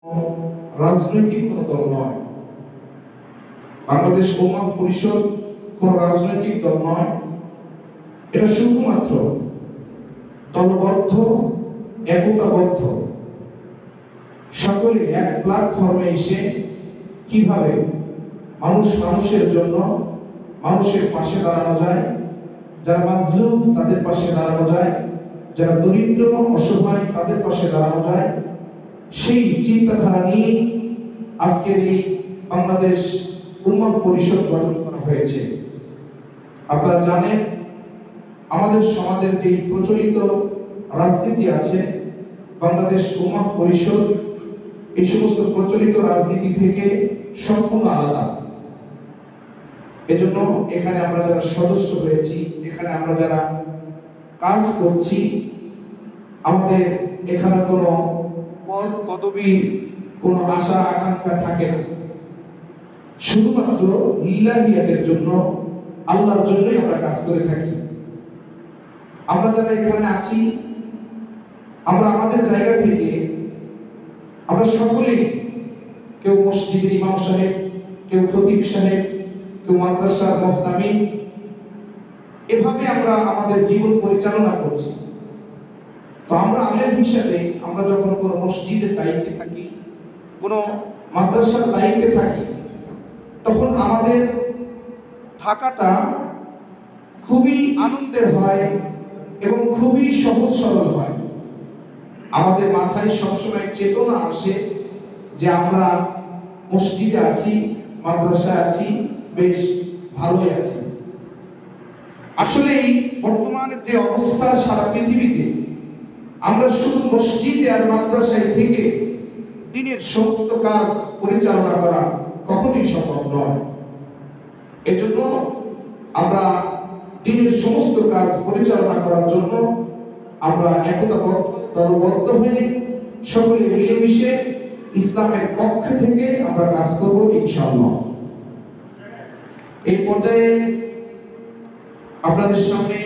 রাজনৈতিক কোনো দল নয়। বাংলাদেশ উম্মাহ পরিষদ কোন রাজনৈতিক দল নয়। এটা শুধুমাত্র দলবদ্ধ, একতাবদ্ধ, সকলে এক প্ল্যাটফর্মে এসে কিভাবে মানুষের জন্য মানুষের পাশে দাঁড়ানো যায়, যারা মাজলুম তাদের পাশে দাঁড়ানো যায়, যারা দরিদ্র অসহায় তাদের পাশে দাঁড়ানো যায়, সেই চিন্তাধারা নিয়ে আজকের এই বাংলাদেশ উম্মাহ পরিষদ গঠন করা হয়েছে। আপনারা জানেন আমাদের সমাজের যে প্রচলিত রাজনীতি আছে, বাংলাদেশ উম্মাহ পরিষদ এই সমস্ত প্রচলিত রাজনীতি থেকে সম্পূর্ণ আলাদা। এজন্য এখানে আমরা যারা সদস্য হয়েছি, এখানে আমরা যারা কাজ করছি, আমাদের এখানে কোনো পদ পদবী কোনো আশা আকাঙ্ক্ষা থাকে না। শুধুমাত্র লিল্লাহিয়াতের জন্য, আল্লাহর জন্যই আমরা কাজ করে থাকি। আমরা যারা এখানে আছি, আমরা আমাদের জায়গা থেকে আমরা সকলেই, কেউ মসজিদের ইমাম সাহেব, কেউ খতিব সাহেব, কেউ মাদ্রাসার মুহতামিম, এভাবে আমরা আমাদের জীবন পরিচালনা করছি। তো আমরা আলেম হিসেবে আমরা যখন কোনো মসজিদের দায়িত্বে থাকি, কোনো মাদ্রাসার দায়িত্বে থাকি, তখন আমাদের থাকাটা খুবই আনন্দের হয় এবং খুবই সহজ সরল হয়। আমাদের মাথায় সবসময় চেতনা আসে যে আমরা মসজিদে আছি, মাদ্রাসায় আছি, বেশ ভালোই আছি। আসলে এই বর্তমানের যে অবস্থা সারা পৃথিবীতে, আমরা শুধু মসজিদে আর মাদ্রাসায় থেকে দিনের সমস্ত কাজ পরিচালনা করা কখনোই সম্ভব নয়। এজন্য আমরা দিনের সমস্ত কাজ পরিচালনা করার জন্য আমরা দলবদ্ধ হয়ে সকলে মিলেমিশে ইসলামের পক্ষ থেকে আমরা কাজ করব ইনশাআল্লাহ। এই পর্যায়ে আপনাদের সামনে